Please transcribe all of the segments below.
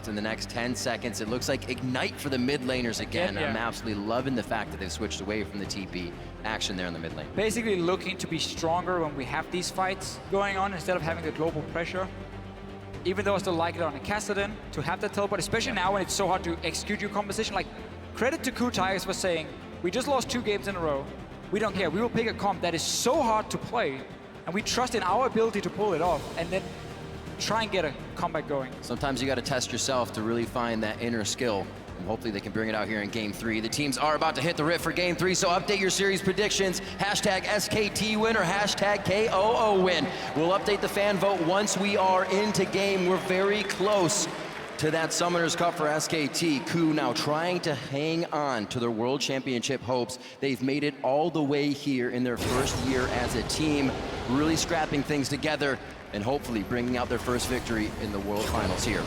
in the next 10 seconds. It looks like Ignite for the mid laners again. Yeah. I'm absolutely loving the fact that they've switched away from the TP action there in the mid lane. Basically looking to be stronger when we have these fights going on instead of having the global pressure. Even though I still like it on a Kassadin to have that teleport, especially now when it's so hard to execute your composition. Like, credit to KOO TIGERS for saying, we just lost 2 games in a row. We don't care. We will pick a comp that is so hard to play, and we trust in our ability to pull it off, and then try and get a comeback going. Sometimes you got to test yourself to really find that inner skill, and hopefully they can bring it out here in Game 3. The teams are about to hit the rift for Game 3, so update your series predictions. Hashtag SKT win or hashtag KOO win. We'll update the fan vote once we are into game. We're very close to that Summoners Cup for SKT. KOO now trying to hang on to their World Championship hopes. They've made it all the way here in their first year as a team, really scrapping things together and hopefully bringing out their first victory in the World Finals here.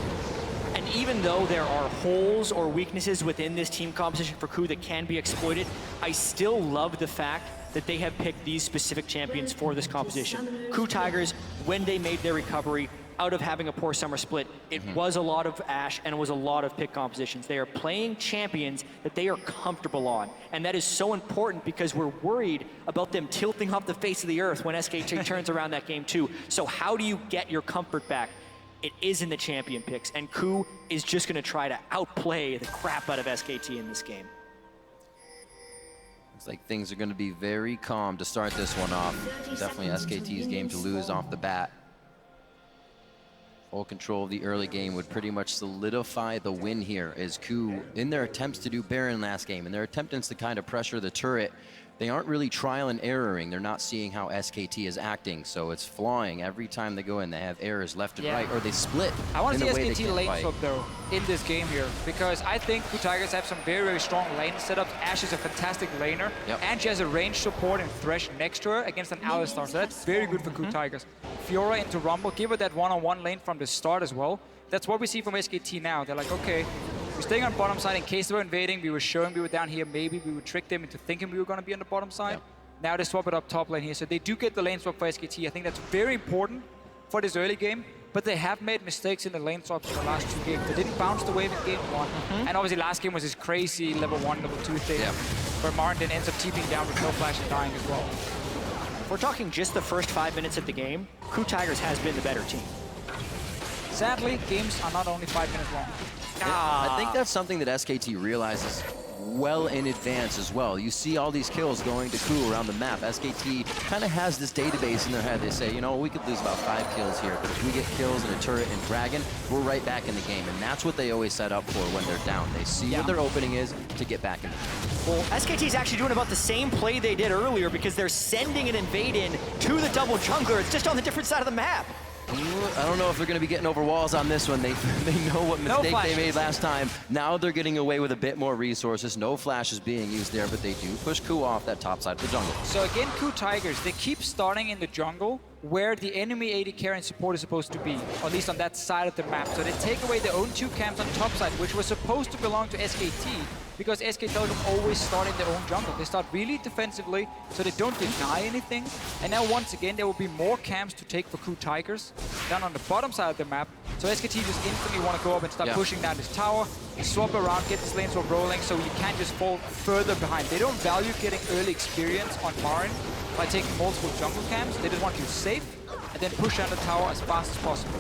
And even though there are holes or weaknesses within this team composition for KOO that can be exploited, I still love the fact that they have picked these specific champions for this composition. KOO TIGERS, when they made their recovery out of having a poor summer split, it was a lot of Ashe and it was a lot of pick compositions. They are playing champions that they are comfortable on. And that is so important because we're worried about them tilting off the face of the earth when SKT turns around that game too. So how do you get your comfort back? It is in the champion picks, and KOO is just gonna try to outplay the crap out of SKT in this game. Looks like things are gonna be very calm to start this one off. Definitely SKT's game to lose off the bat. Full control of the early game would pretty much solidify the win here as KOO, in their attempts to do Baron last game, and their attempts to kind of pressure the turret, they aren't really trial and erroring. They're not seeing how SKT is acting, so it's flawing every time they go in. They have errors left and right, or they split. I want to see SKT lane swap though in this game here, because I think KOO TIGERS have some very, very strong lane setups. Ashe is a fantastic laner, and she has a range support and Thresh next to her against an Alistar, so that's very good for KOO TIGERS. Fiora into Rumble, give her that one-on-one lane from the start as well. That's what we see from SKT now. They're like, okay, we're staying on bottom side in case they were invading. We were showing we were down here. Maybe we would trick them into thinking we were going to be on the bottom side. Now they swap it up top lane here. So they do get the lane swap for SKT. I think that's very important for this early game. But they have made mistakes in the lane swaps in the last 2 games. They didn't bounce the wave in game 1. And obviously last game was this crazy level 1, level 2 thing. Where Martin ends up TPing down with no flash and dying as well. If we're talking just the first 5 minutes of the game, KOO TIGERS has been the better team. Sadly, games are not only 5 minutes long. I think that's something that SKT realizes well in advance as well. You see all these kills going to KOO around the map. SKT kind of has this database in their head. They say, you know, we could lose about 5 kills here, but if we get kills in a turret and dragon, we're right back in the game. And that's what they always set up for when they're down. They see what their opening is to get back in the game. Well, SKT is actually doing about the same play they did earlier because they're sending an invade in to the double jungler. It's just on the different side of the map. I don't know if they're going to be getting over walls on this one. They know what mistake they made last time. Now they're getting away with a bit more resources. No flashes being used there, but they do push KOO off that top side of the jungle. So again, KOO TIGERS, they keep starting in the jungle where the enemy AD carry and support is supposed to be, or at least on that side of the map. So they take away their own 2 camps on top side, which was supposed to belong to SKT, because SK Telecom always start in their own jungle. They start really defensively, so they don't deny anything. And now once again, there will be more camps to take for KOO TIGERS down on the bottom side of the map. So SKT just instantly want to go up and start pushing down this tower, swap around, get this lane swap rolling, so you can't just fall further behind. They don't value getting early experience on Marin by taking multiple jungle camps. They just want you safe and then push down the tower as fast as possible.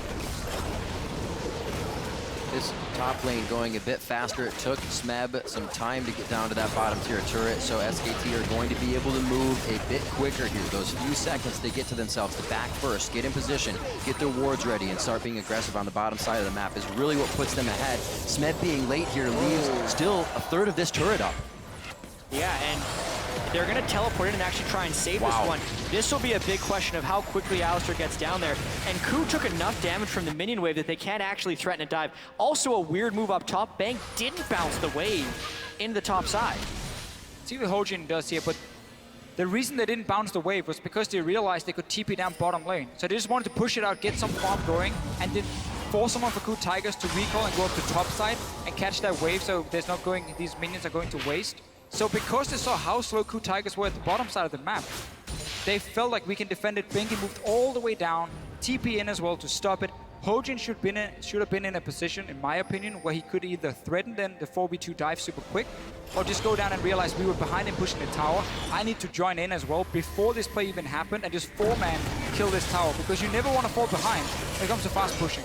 This top lane going a bit faster. It took Smeb some time to get down to that bottom tier turret, so SKT are going to be able to move a bit quicker here. Those few seconds they get to themselves to back first, get in position, get their wards ready, and start being aggressive on the bottom side of the map is really what puts them ahead. Smeb being late here leaves still a third of this turret up. Yeah, and they're going to teleport in and actually try and save this one. This will be a big question of how quickly Alistar gets down there. And KOO took enough damage from the minion wave that they can't actually threaten a dive. Also a weird move up top. Bang didn't bounce the wave into the top side. See what Hojin does here, but the reason they didn't bounce the wave was because they realized they could TP down bottom lane. So they just wanted to push it out, get some farm going, and then force someone for KOO TIGERS to recall and go up to top side and catch that wave, so there's not going, these minions are going to waste. So because they saw how slow KOO TIGERS were at the bottom side of the map, they felt like we can defend it. Binky moved all the way down, TP in as well to stop it, Hojin should have been in a position, in my opinion, where he could either threaten then the 4v2 dive super quick, or just go down and realize we were behind him pushing the tower. I need to join in as well before this play even happened and just 4-man kill this tower, because you never want to fall behind when it comes to fast pushing.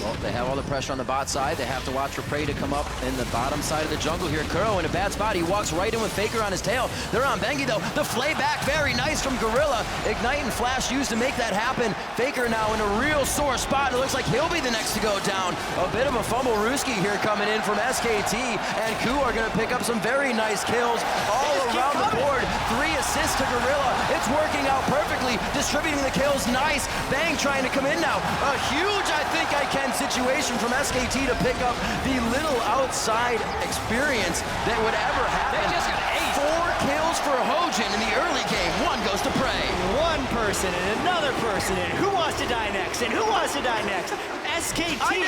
Well, they have all the pressure on the bot side. They have to watch for prey to come up in the bottom side of the jungle here. KOO in a bad spot. He walks right in with Faker on his tail. They're on Bengi though. The flay back, very nice from Gorilla. Ignite and Flash used to make that happen. Faker now in a real sore spot. It looks like he'll be the next to go down. A bit of a fumble Ruski here coming in from SKT. And KOO are going to pick up some very nice kills all around the board. 3 assists to Gorilla. It's working out perfectly. Distributing the kills, nice. Bang trying to come in now. A huge, I think I can situation from SKT to pick up the little outside experience that would ever happen. They just got 4 kills for Hojin in the early game. 1 goes to prey. One person and another person, and who wants to die next? And who wants to die next? SKT,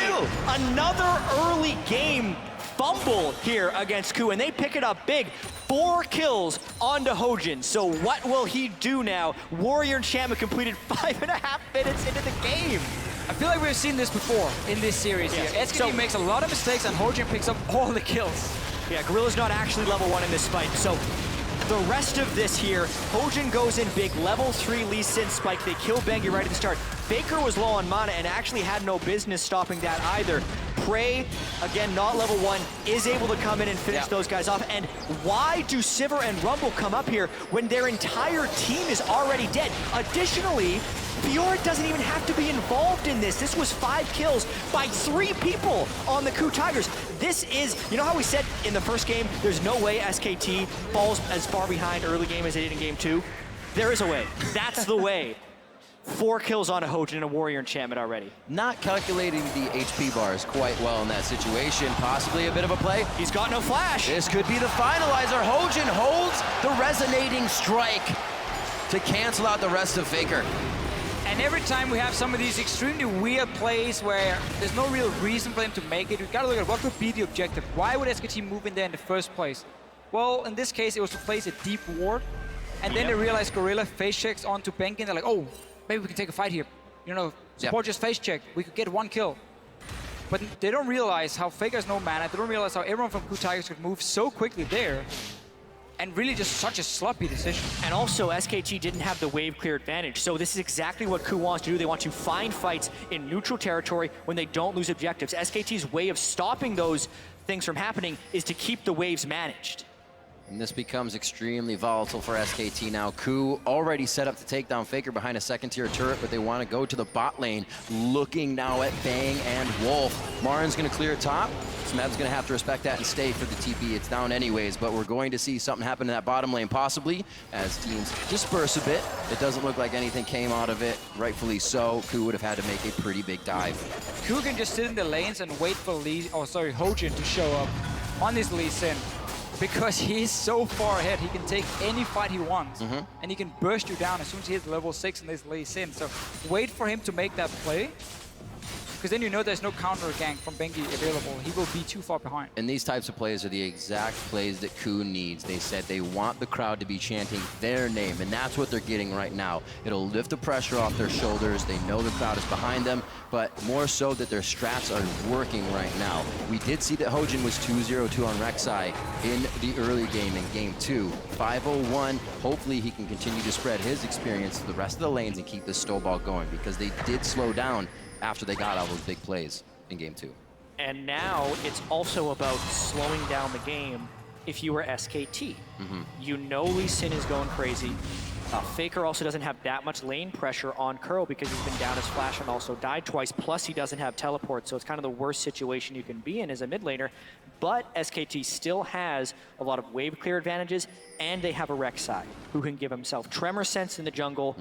another early game fumble here against KOO, and they pick it up big. 4 kills onto Hojin. So what will he do now? Warrior Enchantment completed 5.5 minutes into the game. I feel like we've seen this before in this series here. SKT makes a lot of mistakes and Hojin picks up all the kills. Yeah, Gorilla's not actually level 1 in this fight, so the rest of this here, Hojin goes in big, level 3 Lee Sin spike. They kill Bengi right at the start. Faker was low on mana and actually had no business stopping that either. Prey, again, not level 1, is able to come in and finish those guys off. And why do Sivir and Rumble come up here when their entire team is already dead? Additionally, Fjord doesn't even have to be involved in this. This was 5 kills by 3 people on the KOO Tigers. This is, you know how we said in the first game, there's no way SKT falls as far behind early game as they did in game 2? There is a way. That's the way. 4 kills on a Hojin and a Warrior Enchantment already. Not calculating the HP bars quite well in that situation. Possibly a bit of a play. He's got no flash. This could be the finalizer. Hojin holds the resonating strike to cancel out the rest of Faker. And every time we have some of these extremely weird plays where there's no real reason for them to make it, we've got to look at what could be the objective. Why would SKT move in there in the first place? Well, in this case, it was to place a deep ward. And then they realized Gorilla face checks onto Bengi, and they're like, oh, maybe we can take a fight here. You know, support just face check. We could get 1 kill. But they don't realize how Faker has no mana. They don't realize how everyone from KOO Tigers could move so quickly there. And really just such a sloppy decision. And also, SKT didn't have the wave clear advantage. So this is exactly what KOO wants to do. They want to find fights in neutral territory when they don't lose objectives. SKT's way of stopping those things from happening is to keep the waves managed. And this becomes extremely volatile for SKT now. KOO already set up to take down Faker behind a 2nd-tier turret, but they want to go to the bot lane, looking now at Bang and Wolf. Marin's going to clear top. Smeb's going to have to respect that and stay for the TP. It's down anyways, but we're going to see something happen in that bottom lane, possibly, as teams disperse a bit. It doesn't look like anything came out of it, rightfully so. KOO would have had to make a pretty big dive. KOO can just sit in the lanes and wait for Hojin to show up on this Lee Sin. Because he's so far ahead, he can take any fight he wants. And he can burst you down as soon as he hits level 6 in this Lee Sin. So wait for him to make that play. Because then you know there's no counter gank from Bengi available. He will be too far behind. And these types of plays are the exact plays that KOO needs. They said they want the crowd to be chanting their name, and that's what they're getting right now. It'll lift the pressure off their shoulders. They know the crowd is behind them, but more so that their strats are working right now. We did see that Hojin was 2-0-2 on Rek'Sai in the early game in game 2. 5-0-1. Hopefully he can continue to spread his experience to the rest of the lanes and keep this snowball going, because they did slow down after they got all those big plays in game 2. And now it's also about slowing down the game if you were SKT. You know Lee Sin is going crazy. Faker also doesn't have that much lane pressure on KOO because he's been down his flash and also died twice, plus he doesn't have teleport, so it's kind of the worst situation you can be in as a mid laner. But SKT still has a lot of wave clear advantages, and they have a Rek'Sai who can give himself Tremor Sense in the jungle,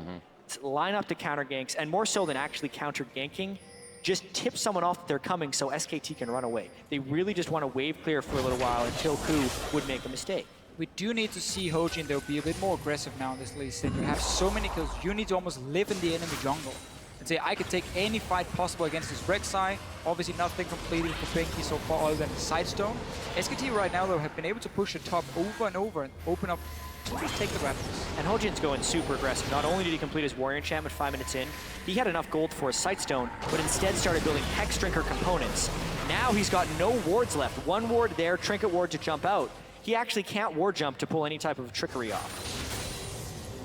line up to counter ganks, and more so than actually counter ganking, just tip someone off that they're coming so SKT can run away. They really just want to wave clear for a little while until KOO would make a mistake. We do need to see Hojin, though, be a bit more aggressive now in this Lee Sin. You have so many kills, you need to almost live in the enemy jungle. and say, I could take any fight possible against this Rek'Sai. Obviously nothing completed for Bengi so far other than the side stone. SKT right now, though, have been able to push the top over and over and open up to just take the Raptors. And Hojin's going super aggressive. Not only did he complete his Warrior enchantment 5 minutes in, he had enough gold for a Sightstone, but instead started building Hex Drinker components. Now he's got no wards left. One ward there, Trinket ward to jump out. He actually can't ward jump to pull any type of trickery off.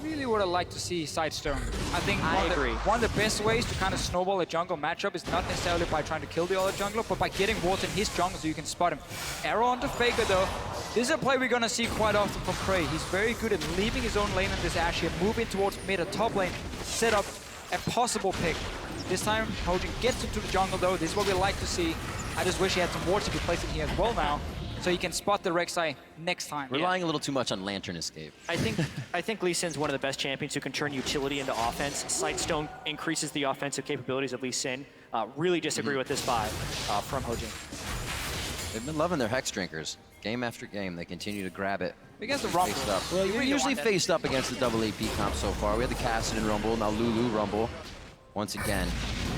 Really would have liked to see Sightstone. I think one of the best ways to kind of snowball a jungle matchup is not necessarily by trying to kill the other jungler, but by getting wards in his jungle so you can spot him. Arrow onto Faker though. This is a play we're going to see quite often from Prey. He's very good at leaving his own lane in this Ashe here, moving towards mid or top lane, set up a possible pick. This time, Hojin gets into the jungle though. This is what we like to see. I just wish he had some wards to be placed in here as well now, so he can spot the Rek'Sai next time. Relying a little too much on Lantern Escape. I think Lee Sin's one of the best champions who can turn utility into offense. Sightstone increases the offensive capabilities of Lee Sin. Really disagree with this buy from Hojin. They've been loving their Hex Drinkers. Game after game, they continue to grab it. Against the Rumble. Well, you're usually faced up against the double AP comp so far. We had the Kassadin Rumble, now Lulu Rumble. Once again,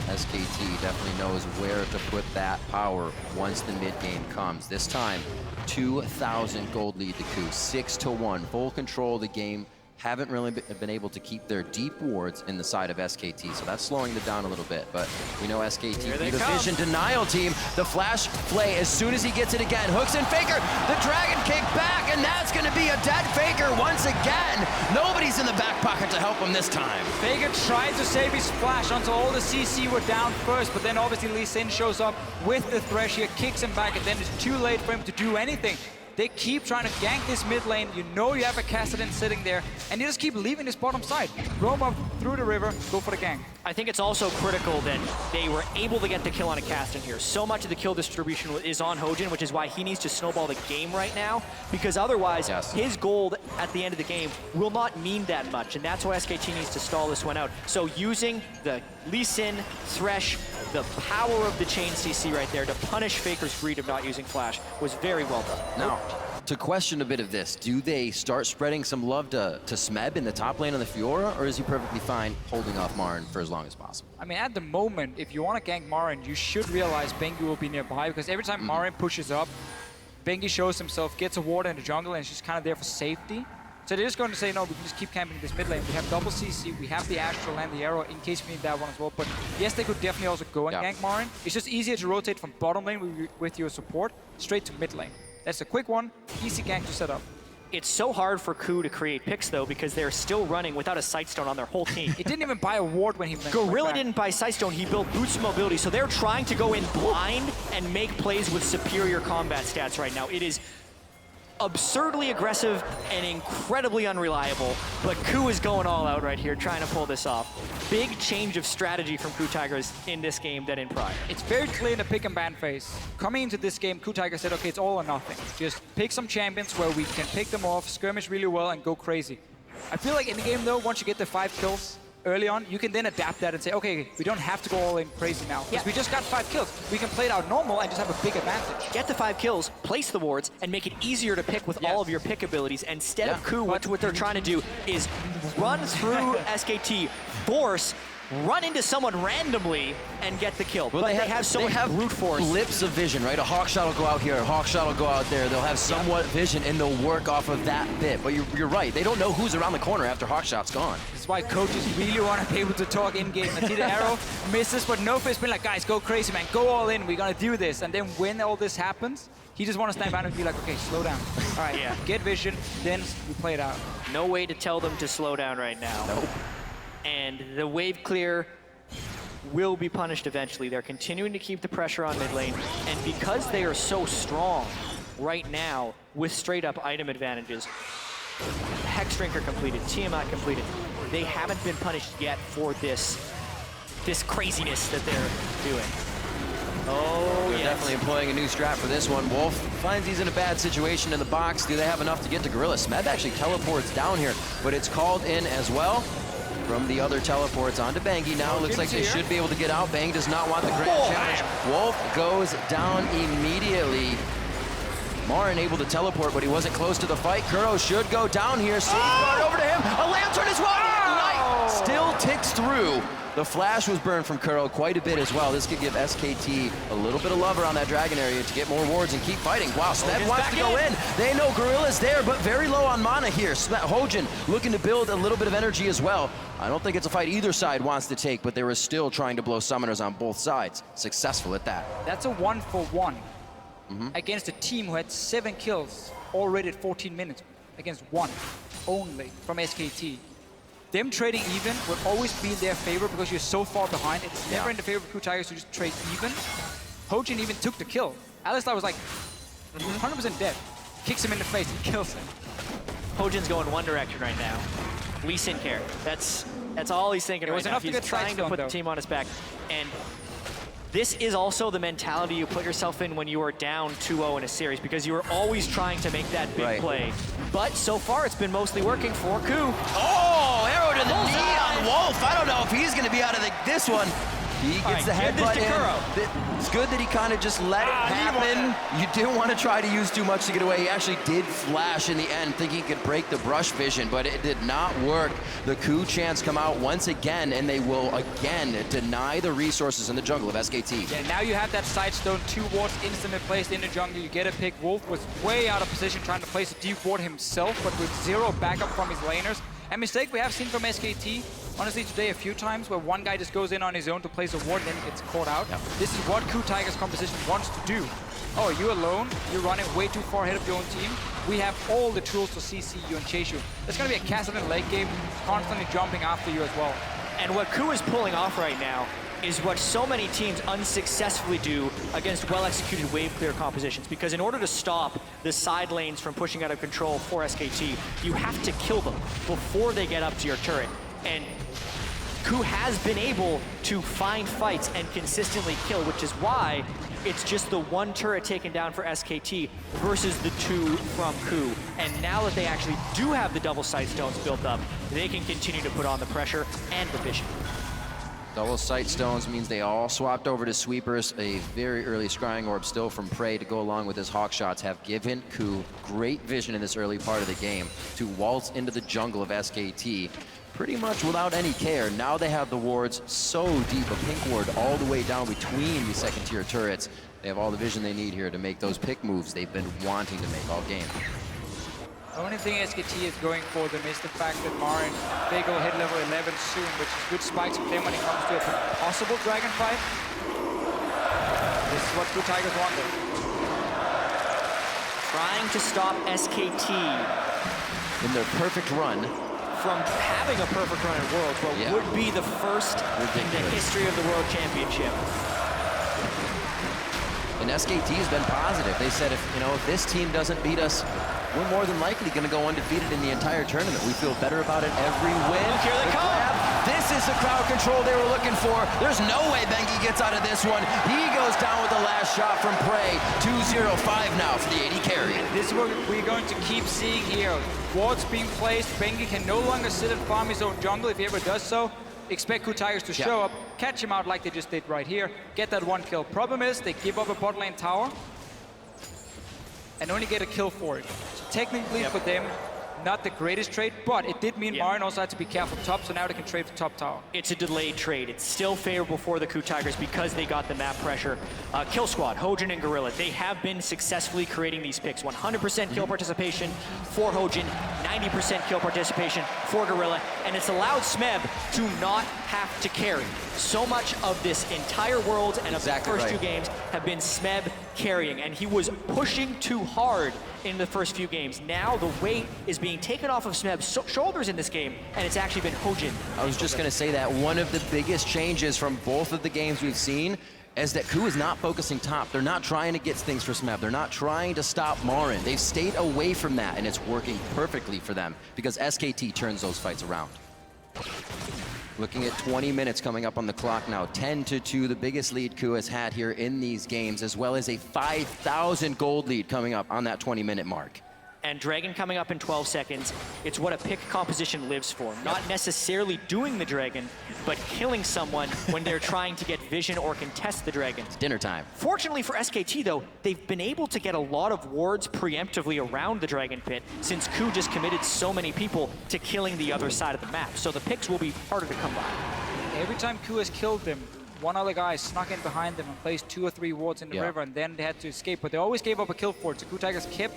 SKT definitely knows where to put that power once the mid game comes. This time, 2,000 gold lead to KOO, 6-1, full control of the game. Haven't really been able to keep their deep wards in the side of SKT, so that's slowing them down a little bit. But we know SKT be the vision denial team. The flash play, as soon as he gets it again, hooks in Faker, the dragon kick back, and that's gonna be a dead Faker once again. Nobody's in the back pocket to help him this time. Faker tried to save his flash until all the CC were down first, but then obviously Lee Sin shows up with the Thresh here, kicks him back, and then it's too late for him to do anything. They keep trying to gank this mid lane. You know you have a Kassadin sitting there, and you just keep leaving this bottom side. Roam up through the river, go for the gank. I think it's also critical that they were able to get the kill on a Kassadin here. So much of the kill distribution is on Hojin, which is why he needs to snowball the game right now, because otherwise his gold at the end of the game will not mean that much, and that's why SKT needs to stall this one out. So using the Lee Sin, Thresh, the power of the chain CC right there to punish Faker's greed of not using flash was very well done. Now, to question a bit of this, do they start spreading some love to Smeb in the top lane of the Fiora, or is he perfectly fine holding off Marin for as long as possible? I mean, at the moment, if you want to gank Marin, you should realize Bengi will be nearby, because every time Marin pushes up, Bengi shows himself, gets a ward in the jungle, and she's kind of there for safety. So they're just going to say, no, we can just keep camping this mid lane. We have double CC, we have the Ash to land the arrow in case we need that one as well. But yes, they could definitely also go and gank Marin. It's just easier to rotate from bottom lane with your support straight to mid lane. That's a quick one, easy gank to set up. It's so hard for KOO to create picks, though, because they're still running without a Sightstone on their whole team. He didn't even buy a ward when he went Gorilla didn't buy Sightstone, he built Boots of Mobility, so they're trying to go in blind and make plays with superior combat stats right now. It is absurdly aggressive and incredibly unreliable, but KOO is going all out right here, trying to pull this off. Big change of strategy from KOO Tigers in this game than in prior. It's very clear in the pick and ban phase. Coming into this game, KOO Tigers said, okay, it's all or nothing. Just pick some champions where we can pick them off, skirmish really well, and go crazy. I feel like in the game, though, once you get the 5 kills early on, you can then adapt that and say, okay, we don't have to go all in crazy now, because we just got 5 kills. We can play it out normal and just have a big advantage. Get the 5 kills, place the wards, and make it easier to pick with all of your pick abilities. Instead of KOO, what they're trying to do is run through SKT, force, run into someone randomly, and get the kill. Well, but they have so much brute force. Blips of vision, right? A Hawkshot will go out here, a Hawkshot will go out there. They'll have somewhat vision, and they'll work off of that bit. But you're right. They don't know who's around the corner after Hawkshot's gone. This is why coaches really want to be able to talk in-game. I see the arrow misses, but Nofa's been like, guys, go crazy, man. Go all in. We're going to do this. And then when all this happens, he just wants to stand back and be like, okay, slow down. All right, get vision, then we play it out. No way to tell them to slow down right now. Nope. And the wave clear will be punished eventually. They're continuing to keep the pressure on mid lane, and because they are so strong right now with straight up item advantages, Hex Drinker completed, Tiamat completed, they haven't been punished yet for this craziness that they're doing. Oh, they're definitely employing a new strat for this one. Wolf finds he's in a bad situation in the box. Do they have enough to get to Gorilla? Smeb actually teleports down here, but it's called in as well. From the other teleports onto Bengi now. Looks like they should be able to get out. Bang does not want the grand challenge. Wolf goes down immediately. Marin able to teleport, but he wasn't close to the fight. Kuro should go down here. Safeguard over to him. A lantern as well. Light still ticks through. The flash was burned from KOO quite a bit as well. This could give SKT a little bit of love around that dragon area to get more wards and keep fighting. Wow, Smeb wants to go in. They know Gorilla's there, but very low on mana here. Hojin looking to build a little bit of energy as well. I don't think it's a fight either side wants to take, but they were still trying to blow summoners on both sides. Successful at that. That's a 1-for-1 against a team who had 7 kills already at 14 minutes against 1 only from SKT. Them trading even will always be in their favor because you're so far behind. It's never in the favor of KOO Tigers to just trade even. Hojin even took the kill. Alistar was like 100% dead. Kicks him in the face and kills him. Hojin's going one direction right now. Lee Sin care. That's all he's thinking right now. He's trying to put the team on his back. And this is also the mentality you put yourself in when you are down 2-0 in a series, because you are always trying to make that big play. But so far, it's been mostly working for KOO. Oh, arrow to the knee on Wolf. I don't know if he's going to be out of this one. He gets the headbutt in. It's good that he kind of just let it happen. You didn't want to try to use too much to get away. He actually did flash in the end, thinking he could break the brush vision, but it did not work. The KOO chants come out once again, and they will again deny the resources in the jungle of SKT. Yeah, now you have that side stone, 2 wards instantly placed in the jungle. You get a pick. Wolf was way out of position trying to place a deep ward himself, but with 0 backup from his laners. A mistake we have seen from SKT, honestly, today a few times, where one guy just goes in on his own to place a ward and then gets caught out. This is what KOO Tigers composition wants to do. Oh, you're alone, you're running way too far ahead of your own team. We have all the tools to CC you and chase you. There's going to be a Kassadin late game, constantly jumping after you as well. And what KOO is pulling off right now is what so many teams unsuccessfully do against well-executed wave clear compositions, because in order to stop the side lanes from pushing out of control for SKT, you have to kill them before they get up to your turret. And KOO has been able to find fights and consistently kill, which is why it's just the 1 turret taken down for SKT versus the 2 from KOO. And now that they actually do have the double sight stones built up, they can continue to put on the pressure and the vision. Double sight stones means they all swapped over to sweepers. A very early scrying orb still from Prey to go along with his hawk shots have given KOO great vision in this early part of the game to waltz into the jungle of SKT pretty much without any care. Now they have the wards so deep, a pink ward all the way down between the second tier turrets. They have all the vision they need here to make those pick moves they've been wanting to make all game. The only thing SKT is going for them is the fact that Marin, they go hit level 11 soon, which is good spikes for them when it comes to a possible dragon fight. This is what KOO Tigers want them. Trying to stop SKT in their perfect run from having a perfect run at Worlds, what would be the first in the history of the World Championship. And SKT has been positive. They said, if this team doesn't beat us, we're more than likely going to go undefeated in the entire tournament. We feel better about it every win. Look, here they come. This is the crowd control they were looking for. There's no way Bengi gets out of this one. He goes down with the last shot from Prey. 2-0-5 now for the AD carry. This is what we're going to keep seeing here. Wards being placed. Bengi can no longer sit and farm his own jungle if he ever does so. Expect KOO Tigers to show up, catch him out like they just did right here, get that 1 kill. Problem is, they give up a bot lane tower and only get a kill for it. So technically for them, not the greatest trade, but it did mean Marin also had to be careful top, so now they can trade the top tower. It's a delayed trade. It's still favorable for the KOO Tigers because they got the map pressure. Kill Squad, Hojin and Gorilla, they have been successfully creating these picks. 100% kill participation for Hojin, 90% kill participation for Gorilla, and it's allowed Smeb to not have to carry. So much of this entire World and of the first 2 games have been Smeb carrying, and he was pushing too hard in the first few games. Now the weight is being taken off of Smeb's shoulders in this game, and it's actually been Hojin. I was just going to say that one of the biggest changes from both of the games we've seen is that KOO is not focusing top. They're not trying to get things for Smeb. They're not trying to stop Marin. They've stayed away from that, and it's working perfectly for them because SKT turns those fights around. Looking at 20 minutes coming up on the clock now. 10-2, the biggest lead KOO has had here in these games, as well as a 5,000 gold lead coming up on that 20-minute mark. And Dragon coming up in 12 seconds. It's what a pick composition lives for. Not necessarily doing the Dragon, but killing someone when they're trying to get vision or contest the Dragon. It's dinner time. Fortunately for SKT though, they've been able to get a lot of wards preemptively around the Dragon Pit since KOO just committed so many people to killing the other side of the map. So the picks will be harder to come by. every time KOO has killed them, one other guy snuck in behind them and placed 2 or 3 wards in the river, and then they had to escape. But they always gave up a kill for it. So KOO Tigers kept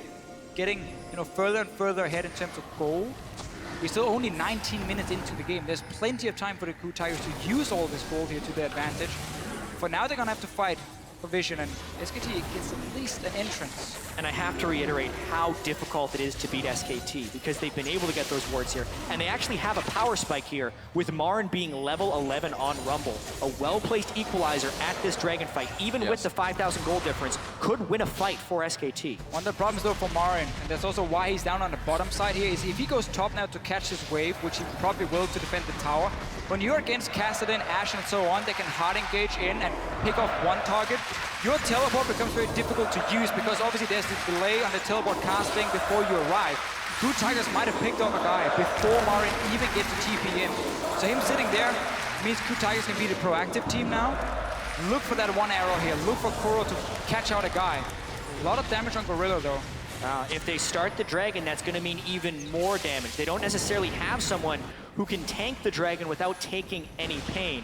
getting further and further ahead in terms of gold. We're still only 19 minutes into the game. There's plenty of time for the KOO Tigers to use all this gold here to their advantage. For now, they're gonna have to fight for vision, and SKT gets at least an entrance. And I have to reiterate how difficult it is to beat SKT, because they've been able to get those wards here. And they actually have a power spike here, with Marin being level 11 on Rumble. A well-placed equalizer at this Dragon fight, even with the 5,000 gold difference, could win a fight for SKT. One of the problems though for Marin, and that's also why he's down on the bottom side here, is if he goes top now to catch this wave, which he probably will to defend the tower, when you're against Kassadin, Ashe, and so on, they can hard engage in and pick off one target. Your teleport becomes very difficult to use because obviously there's the delay on the teleport casting before you arrive. KOO Tigers might have picked up a guy before Marin even gets to TP in. So him sitting there means KOO Tigers can be the proactive team now. Look for that one arrow here. Look for Kuro to catch out a guy. A lot of damage on Gorilla though. If they start the Dragon, that's going to mean even more damage. They don't necessarily have someone who can tank the Dragon without taking any pain.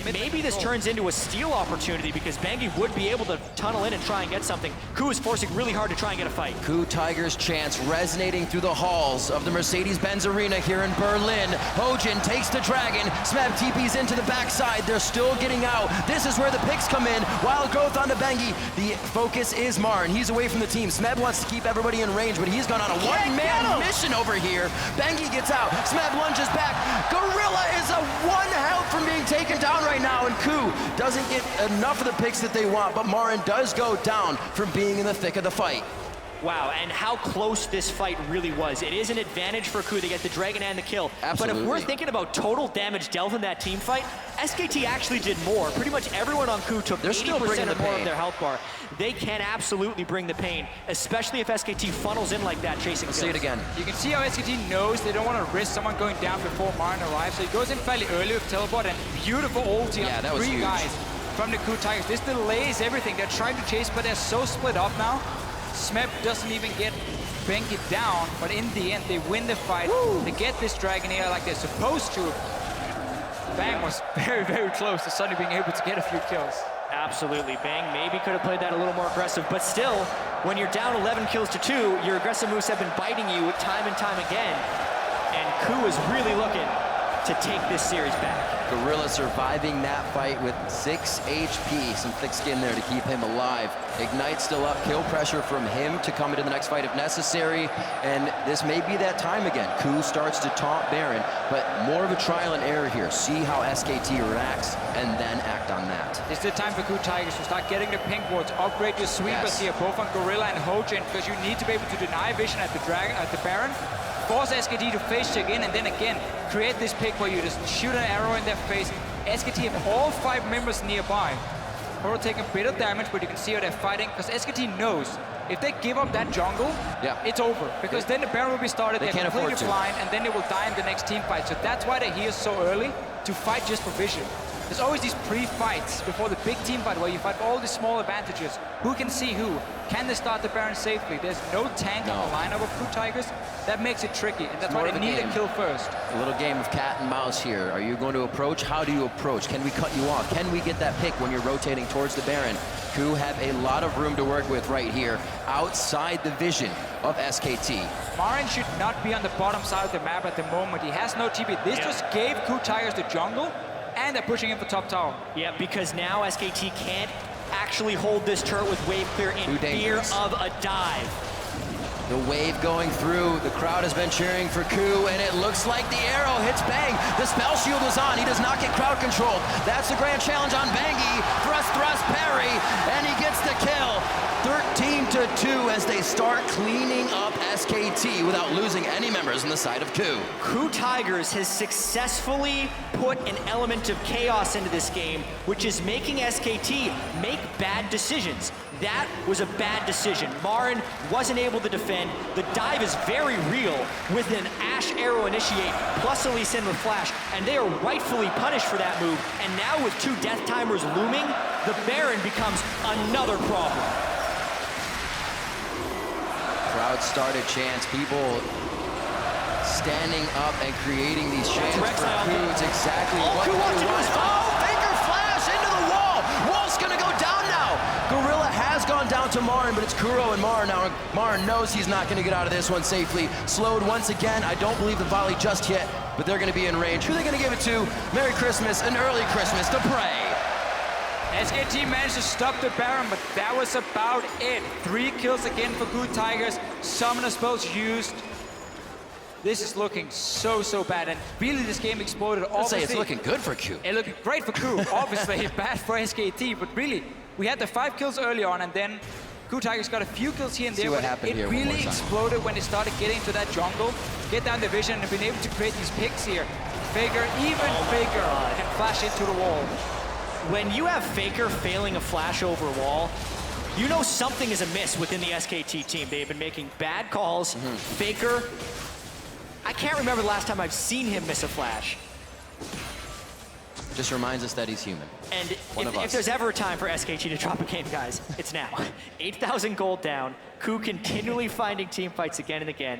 Maybe this turns into a steal opportunity because Bengi would be able to tunnel in and try and get something. KOO is forcing really hard to try and get a fight. KOO Tigers chants resonating through the halls of the Mercedes-Benz Arena here in Berlin. Hojin takes the Dragon. Smeb TP's into the backside. They're still getting out. This is where the picks come in. Wild growth on the Bengi. The focus is Marin. He's away from the team. Smeb wants to keep everybody in range, but he's gone on a one-man mission over here. Bengi gets out. Smeb lunges back. Gorilla is a one health from being taken down right now, and KOO doesn't get enough of the picks that they want, but Marin does go down from being in the thick of the fight. Wow, and how close this fight really was. It is an advantage for KOO to get the Dragon and the kill. Absolutely. But if we're thinking about total damage dealt in that team fight, SKT actually did more. Pretty much everyone on KOO took 80% or more of their health bar. They can absolutely bring the pain, especially if SKT funnels in like that, chasing kills. See it again. You can see how SKT knows they don't want to risk someone going down before Marin arrives, so he goes in fairly early with teleport and beautiful ulti on 3 guys from the KOO Tigers. This delays everything. They're trying to chase, but they're so split up now. Smeb doesn't even get Bengi down, but in the end, they win the fight. They get this Dragon here like they're supposed to. Bang was very, very close to suddenly being able to get a few kills. Absolutely. Bang maybe could have played that a little more aggressive, but still, when you're down 11 kills to 2, your aggressive moves have been biting you time and time again, and KOO is really looking to take this series back. Gorilla surviving that fight with 6 HP, some thick skin there to keep him alive. Ignite still up, kill pressure from him to come into the next fight if necessary, and this may be that time again. KOO starts to taunt Baron, but more of a trial and error here. See how SKT reacts and then act on that. It's the time for KOO Tigers to start getting the pink wards, upgrade your sweepers here, both on Gorilla and Hojin, because you need to be able to deny vision at the Dragon, at the Baron. Force SKT to face check in, and then again, create this pick where you just shoot an arrow in their face. SKT have all 5 members nearby. Kuro take a bit of damage, but you can see how they're fighting, because SKT knows if they give up that jungle, it's over. Because then the Baron will be started, they're completely blind, and then they will die in the next team fight. So that's why they're here so early, to fight just for vision. There's always these pre-fights before the big team fight where you fight all these small advantages. Who can see who? Can they start the Baron safely? There's no tank on the lineup of KOO Tigers. That makes it tricky, and that's why they need a kill first. A little game of cat and mouse here. Are you going to approach? How do you approach? Can we cut you off? Can we get that pick when you're rotating towards the Baron? KOO have a lot of room to work with right here, outside the vision of SKT. Marin should not be on the bottom side of the map at the moment. He has no TP. This just gave KOO Tigers the jungle, and they're pushing him for top tower. Yeah, because now SKT can't actually hold this turret with wave clear in fear of a dive. The wave going through, the crowd has been cheering for KOO, and it looks like the arrow hits Bang. The spell shield was on, he does not get crowd controlled. That's the grand challenge on Bengi. Thrust, parry, and he gets the kill. 13-2 as they start cleaning up SKT without losing any members on the side of KOO. KOO Tigers has successfully put an element of chaos into this game, which is making SKT make bad decisions. That was a bad decision. Marin wasn't able to defend. The dive is very real with an Ashe arrow initiate plus a Lee Sin with flash, and they are rightfully punished for that move. And now with 2 death timers looming, the Baron becomes another problem. Crowd started chants, people standing up and creating these chances for KOO. It's exactly what KOO wants to do his Faker flash into the wall. Wolf's gonna go down now. Gorilla has gone down to Marin, but it's Kuro and Marin now. Marin knows he's not gonna get out of this one safely. Slowed once again. I don't believe the volley just yet, but they're gonna be in range. Who are they gonna give it to? Merry Christmas, an early Christmas to Prey. SKT managed to stop the Baron, but that was about it. 3 kills again for KOO Tigers. Summoner spells used. This is looking so bad, and really this game exploded. I'll say it's looking good for KOO. It looked great for KOO, obviously bad for SKT, but really, we had the 5 kills early on, and then KOO Tigers got a few kills here and there, but it really exploded when they started getting into that jungle, get down the vision, and been able to create these picks here. Faker, even Faker, can flash into the wall. When you have Faker failing a flash over a wall, you know something is amiss within the SKT team. They've been making bad calls. Faker, I can't remember the last time I've seen him miss a flash. Just reminds us that he's human. And if there's ever a time for SKT to drop a game, guys, it's now. 8,000 gold down, KOO continually finding team fights again and again.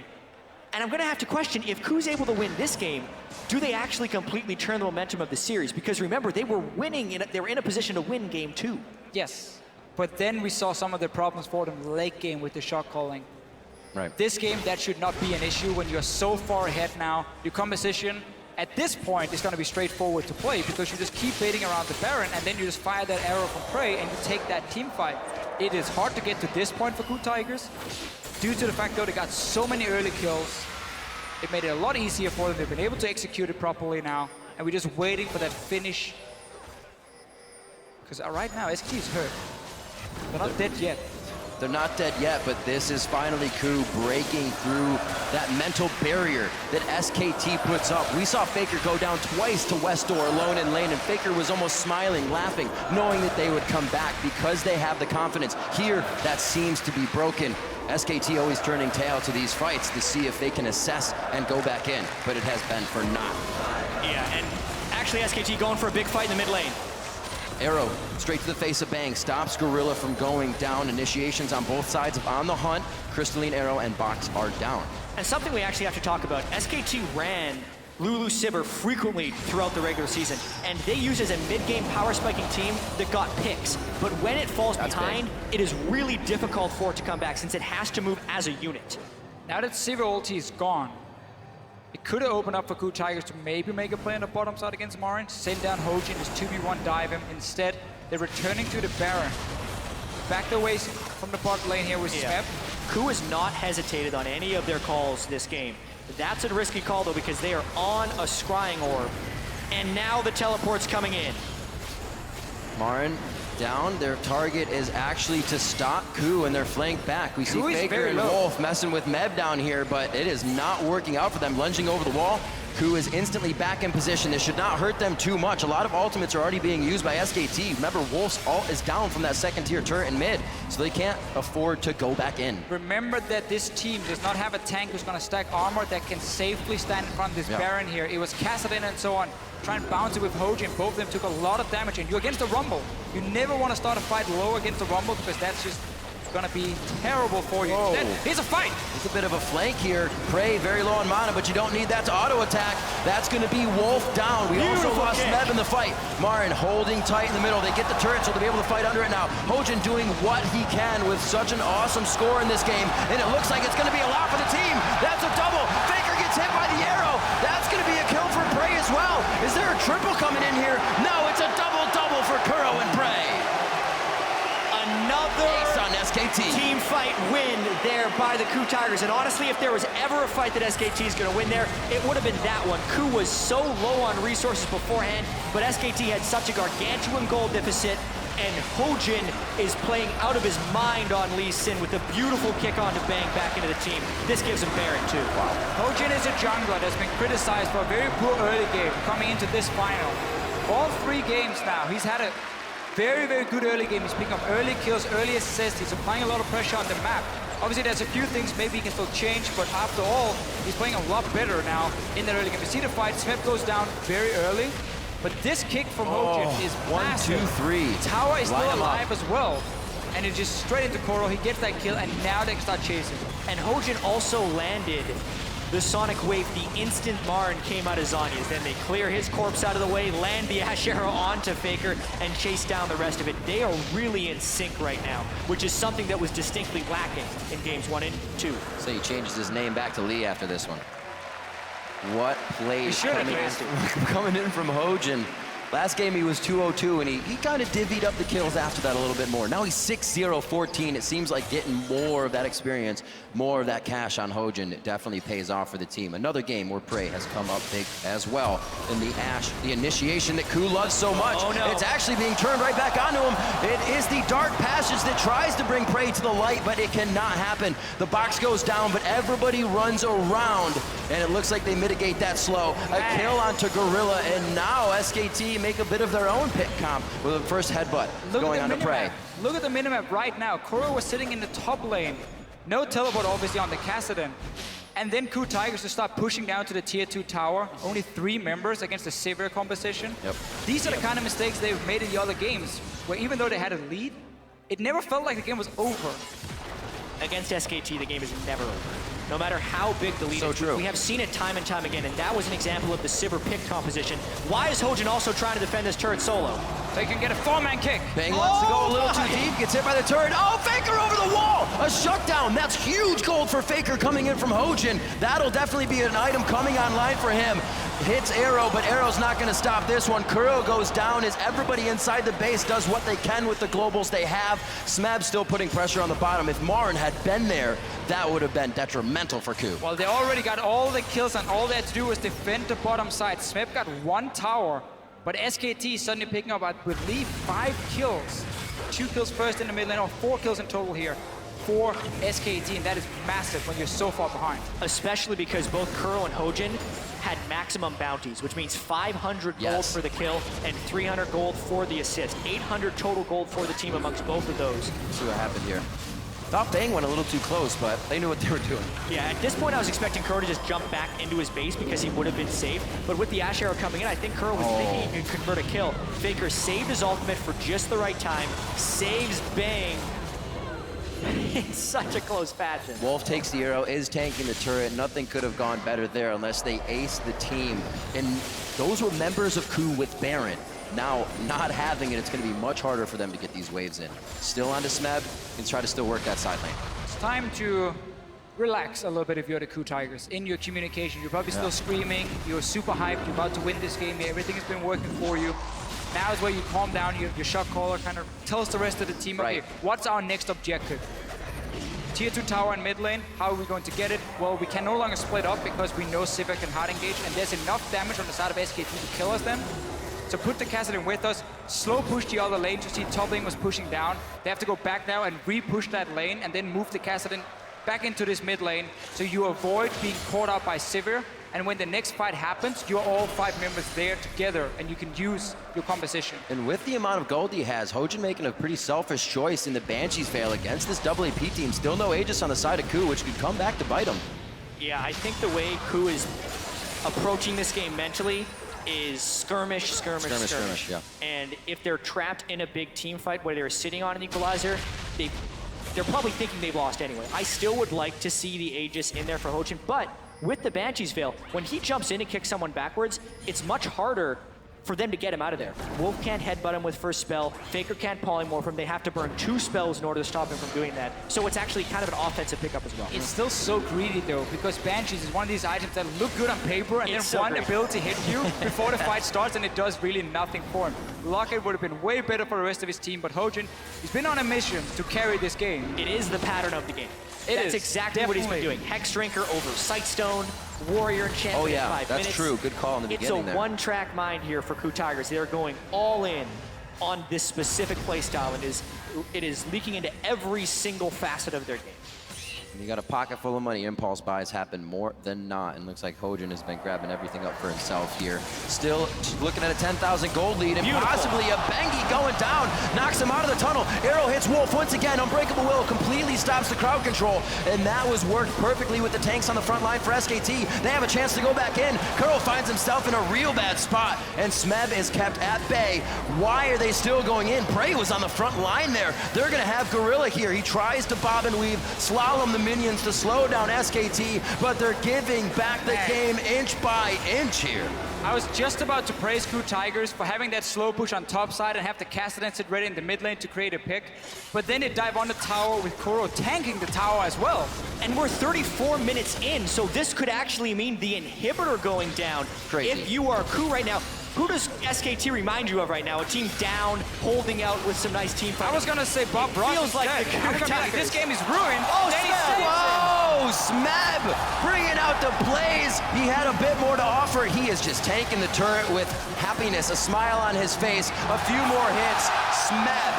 And I'm gonna have to question, if KOO's able to win this game, do they actually completely turn the momentum of the series? Because remember, they were winning, they were in a position to win game 2. Yes, but then we saw some of the problems for them late game with the shot calling. Right. This game, that should not be an issue when you're so far ahead now. Your composition, at this point, is gonna be straightforward to play because you just keep baiting around the Baron and then you just fire that arrow from Prey and you take that team fight. It is hard to get to this point for KOO Tigers. Due to the fact though they got so many early kills, it made it a lot easier for them. They've been able to execute it properly now, and we're just waiting for that finish. Because right now, SKT is hurt. They're not dead yet. They're not dead yet, but this is finally KOO breaking through that mental barrier that SKT puts up. We saw Faker go down twice to West Door alone in lane, and Faker was almost smiling, laughing, knowing that they would come back because they have the confidence. Here, that seems to be broken. SKT always turning tail to these fights to see if they can assess and go back in, but it has been for naught. Yeah, and actually SKT going for a big fight in the mid lane. Arrow straight to the face of Bang, stops Gorilla from going down. Initiations on both sides of On the Hunt. Crystalline Arrow and Box are down. And something we actually have to talk about, SKT ran Lulu Sivir frequently throughout the regular season, and they use as a mid-game power spiking team that got picks. But when it falls behind, it is really difficult for it to come back since it has to move as a unit. Now that Sivir ulti is gone, it could have opened up for KOO Tigers to maybe make a play on the bottom side against Marin, send down Hojin, just 2v1 dive him. Instead, they're returning to the Baron. Back the ways from the bot lane here with Smep. KOO has not hesitated on any of their calls this game. That's a risky call though because they are on a scrying orb. And now the teleport's coming in. Marin down. Their target is actually to stop KOO and their flank back. We see Faker and Wolf messing with Meb down here, but it is not working out for them. Lunging over the wall. KOO is instantly back in position. This should not hurt them too much. A lot of ultimates are already being used by SKT. Remember, Wolf's ult is down from that second tier turret in mid, so they can't afford to go back in. Remember that this team does not have a tank who's going to stack armor that can safely stand in front of this Baron here. It was Kassadin and so on. Try and bounce it with Hojin. Both of them took a lot of damage, and you're against the Rumble. You never want to start a fight low against the Rumble because that's just gonna be terrible for you. Here's a fight. It's a bit of a flank here. Prey very low on mana, but you don't need that to auto attack. That's gonna be Wolf down. We also lost Meb in the fight. Marin holding tight in the middle. They get the turret, so they'll be able to fight under it now. Hojin doing what he can with such an awesome score in this game, and it looks like it's gonna be a lot for the team. That's a double. Faker gets hit by the arrow. That's gonna be a kill for Prey as well. Is there a triple coming in here? No, it's a double-double for Kuro and Prey. Another ace on SKT. Team fight win there by the KOO Tigers. And honestly, if there was ever a fight that SKT is going to win there, it would have been that one. KOO was so low on resources beforehand, but SKT had such a gargantuan goal deficit, and Hojin is playing out of his mind on Lee Sin with a beautiful kick on to Bang back into the team. This gives him Baron too. Wow. Hojin is a jungler that's been criticized for a very poor early game coming into this final. All 3 games now, he's had a very, very good early game. He's picking up early kills, early assists. He's applying a lot of pressure on the map. Obviously, there's a few things maybe he can still change, but after all, he's playing a lot better now in the early game. You see the fight, Smep goes down very early, but this kick from Hojin is massive. 1, 2, 3. Tower is still alive as well. And it's just straight into Koro. He gets that kill, and now they can start chasing. And Hojin also landed the Sonic Wave the instant Marn came out of Zhonya's. Then they clear his corpse out of the way, land the Ash Arrow onto Faker, and chase down the rest of it. They are really in sync right now, which is something that was distinctly lacking in games 1 and 2. So he changes his name back to Lee after this one. What plays coming in from Hojin. Last game he was 2-0-2, and he kind of divvied up the kills after that a little bit more. Now he's 6-0-14. It seems like getting more of that experience, more of that cash on Hojin. It definitely pays off for the team. Another game where Prey has come up big as well in the Ash, the initiation that KOO loves so much. Oh, no. It's actually being turned right back onto him. It is the dark passage that tries to bring Prey to the light, but it cannot happen. The box goes down, but everybody runs around, and it looks like they mitigate that slow. A kill onto Gorilla, and now SKT make a bit of their own pick comp with the first headbutt going on to Prey. Look at the minimap right now. KOO was sitting in the top lane. No teleport obviously on the Kassadin. And then KOO Tigers to start pushing down to the tier 2 tower. Only 3 members against the Sivir composition. Yep. These are the kind of mistakes they've made in the other games, where even though they had a lead, it never felt like the game was over. Against SKT, the game is never over. No matter how big the lead So is. true. We have seen it time and time again, and that was an example of the Sivir pick composition. Why is Hojin also trying to defend this turret solo? They can get a 4-man kick. Bang wants to go a little too deep, gets hit by the turret. Oh, Faker over the wall! A shutdown. That's huge gold for Faker coming in from Hojin. That'll definitely be an item coming online for him. Hits Arrow, but Arrow's not going to stop this one. KOO goes down as everybody inside the base does what they can with the globals they have. Smeb still putting pressure on the bottom. If Marn had been there, that would have been detrimental for KOO. Well, they already got all the kills, and all they had to do was defend the bottom side. Smeb got 1 tower, but SKT suddenly picking up, I believe, 5 kills. 2 kills first in the mid lane, or 4 kills in total here for SKT, and that is massive when you're so far behind. Especially because both KOO and Hojin had maximum bounties, which means 500 gold for the kill and 300 gold for the assist. 800 total gold for the team amongst both of those. Let's see what happened here. Thought Bang went a little too close, but they knew what they were doing. Yeah, at this point I was expecting KOO to just jump back into his base because he would have been safe. But with the Ash Arrow coming in, I think KOO was thinking he could convert a kill. Faker saved his ultimate for just the right time, saves Bang in such a close fashion. Wolf takes the arrow, is tanking the turret. Nothing could have gone better there unless they aced the team. And those were members of KOO with Baron. Now, not having it, it's going to be much harder for them to get these waves in. Still onto Smeb, and try to still work that side lane. It's time to relax a little bit if you're the KOO Tigers. In your communication, you're probably still screaming, you're super hyped, you're about to win this game, everything has been working for you. Now is where you calm down, your shot caller kind of tells the rest of the team, okay, what's our next objective? Tier 2 tower and mid lane, how are we going to get it? Well, we can no longer split up because we know Sivir can hard engage, and there's enough damage on the side of SKT to kill us then. So put the Kassadin with us, slow push the other lane. You see top lane was pushing down. They have to go back now and re-push that lane and then move the Kassadin back into this mid lane so you avoid being caught out by Sivir. And when the next fight happens, you're all 5 members there together and you can use your composition. And with the amount of gold he has, Hojin making a pretty selfish choice in the Banshees veil against this double AP team. Still no Aegis on the side of KOO, which could come back to bite him. Yeah, I think the way KOO is approaching this game mentally is skirmish. Yeah. And if they're trapped in a big team fight where they're sitting on an equalizer, they're probably thinking they've lost anyway. I still would like to see the Aegis in there for Hojin, but with the Banshee's veil, when he jumps in and kicks someone backwards, it's much harder for them to get him out of there. Wolf can't headbutt him with first spell. Faker can't polymorph him. They have to burn 2 spells in order to stop him from doing that. So it's actually kind of an offensive pickup as well. It's still so greedy though, because Banshees is one of these items that look good on paper and then one ability hit you before the fight starts and it does really nothing for him. Lockett would have been way better for the rest of his team, but Hojin, he's been on a mission to carry this game. It is the pattern of the game. That's exactly what he's been doing. Hex Drinker over Sightstone, Warrior Enchantment. Oh yeah, in 5 that's minutes. true. Good call in the beginning It's a there. one-track mind here for KOO Tigers. They're going all in on this specific playstyle, and it is leaking into every single facet of their game. And you got a pocket full of money. Impulse buys happen more than not, and looks like Hojin has been grabbing everything up for himself here. Still looking at a 10,000 gold lead, and possibly a Bengi going down. Knocks him out of the tunnel. Arrow hits Wolf once again. Unbreakable Will completely stops the crowd control, and that was worked perfectly with the tanks on the front line for SKT. They have a chance to go back in. KOO finds himself in a real bad spot, and Smeb is kept at bay. Why are they still going in? Prey was on the front line there. They're going to have Gorilla here. He tries to bob and weave, slalom the minions to slow down SKT, but they're giving back the game inch by inch here. I was just about to praise KOO TIGERS for having that slow push on top side and have the Castellan sit ready in the mid lane to create a pick, but then they dive on the tower with KOO tanking the tower as well. And we're 34 minutes in, so this could actually mean the inhibitor going down. Crazy. If you are KOO right now, who does SKT remind you of right now? A team down, holding out with some nice team fighting. I was gonna say Bob Ross feels like dead. the I'm gonna be like, this game is ruined. Oh, then he Smeb! saves it. Whoa, Smeb bringing out the plays. He had a bit more to offer. He is just tanking the turret with happiness, a smile on his face, a few more hits. Smeb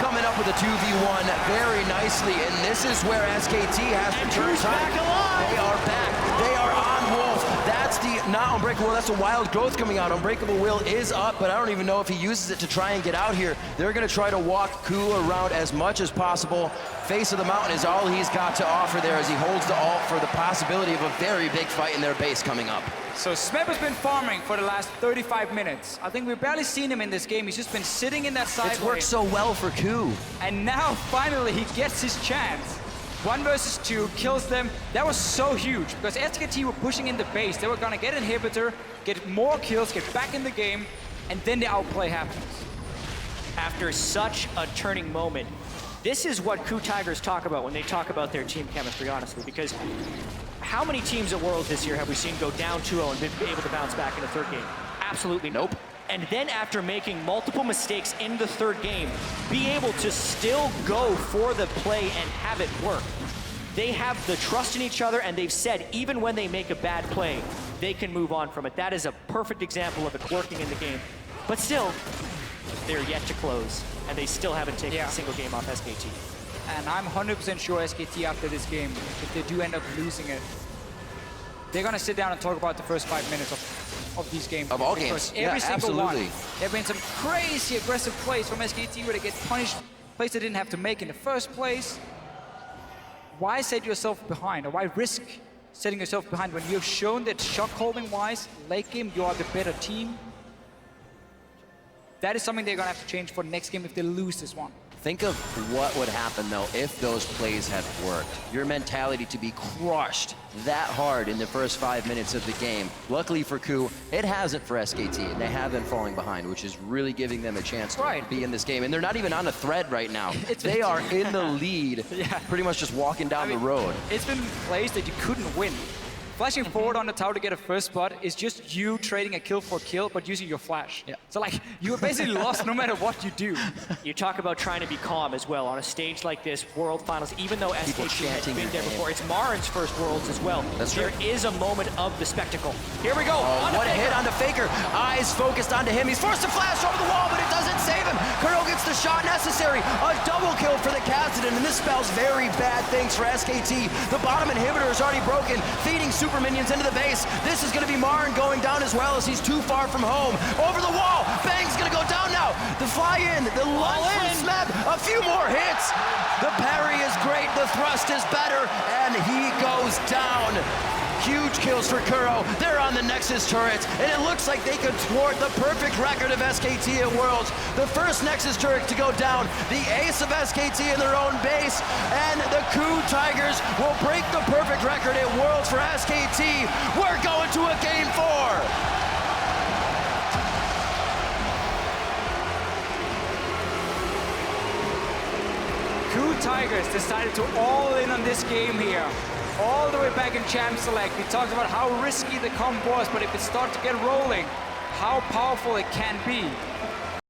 coming up with a 2v1 very nicely, and this is where SKT has to turn time. back alive. They are back. They are on Wolf. That's the, not Unbreakable, that's a Wild Growth coming out. Unbreakable Will is up, but I don't even know if he uses it to try and get out here. They're gonna try to walk KOO around as much as possible. Face of the Mountain is all he's got to offer there as he holds the ult for the possibility of a very big fight in their base coming up. So Smeb has been farming for the last 35 minutes. I think we've barely seen him in this game. He's just been sitting in that side It's worked lane. so well for KOO. And now finally he gets his chance. 1 versus 2, kills them. That was so huge because SKT were pushing in the base. They were gonna get inhibitor, get more kills, get back in the game, and then the outplay happens. After such a turning moment, this is what KOO TIGERS talk about when they talk about their team chemistry, honestly, because how many teams at Worlds this year have we seen go down 2-0 and been able to bounce back in the third game? Absolutely nope. And then after making multiple mistakes in the third game, be able to still go for the play and have it work. They have the trust in each other, and they've said even when they make a bad play, they can move on from it. That is a perfect example of it working in the game. But still, they're yet to close, and they still haven't taken a single game off SKT. And I'm 100% sure SKT after this game, if they do end up losing it, they're gonna sit down and talk about the first 5 minutes of these games. Of all because games, every yeah, single absolutely. one. There have been some crazy aggressive plays from SKT where they get punished, plays they didn't have to make in the first place. Why set yourself behind, or why risk setting yourself behind when you have shown that shot calling wise, late game, you are the better team? That is something they're gonna have to change for the next game if they lose this one. Think of what would happen, though, if those plays had worked. Your mentality to be crushed that hard in the first 5 minutes of the game. Luckily for KOO, it hasn't for SKT, and they have been falling behind, which is really giving them a chance to be in this game. And they're not even on a thread right now. They are in the lead, pretty much just walking down the road. It's been plays that you couldn't win. Flashing forward on the tower to get a first spot is just you trading a kill for kill, but using your flash. So like, you're basically lost no matter what you do. You talk about trying to be calm as well on a stage like this, World Finals, even though SKT has been there before. It's Marin's first Worlds as well. There is a moment of the spectacle. Here we go. What a hit on the Faker. Eyes focused onto him. He's forced to flash over the wall, but it doesn't save him. KOO gets the shot necessary. A double kill for the Castellan, and this spells very bad things for SKT. The bottom inhibitor is already broken, feeding super minions into the base. This is going to be Marin going down as well as he's too far from home. Over the wall. Bang's going to go down now. The fly in. The lunge from Smeb. A few more hits. The parry is great. The thrust is better. And he goes down. Huge kills for KOO. They're on the Nexus turret, and it looks like they could thwart the perfect record of SKT at Worlds. The first Nexus turret to go down, the ace of SKT in their own base, and the KOO TIGERS will break the perfect record at Worlds for SKT. We're going to a Game 4. KOO TIGERS decided to all in on this game here. All the way back in Champ Select, we talked about how risky the comp was, but if it starts to get rolling, how powerful it can be.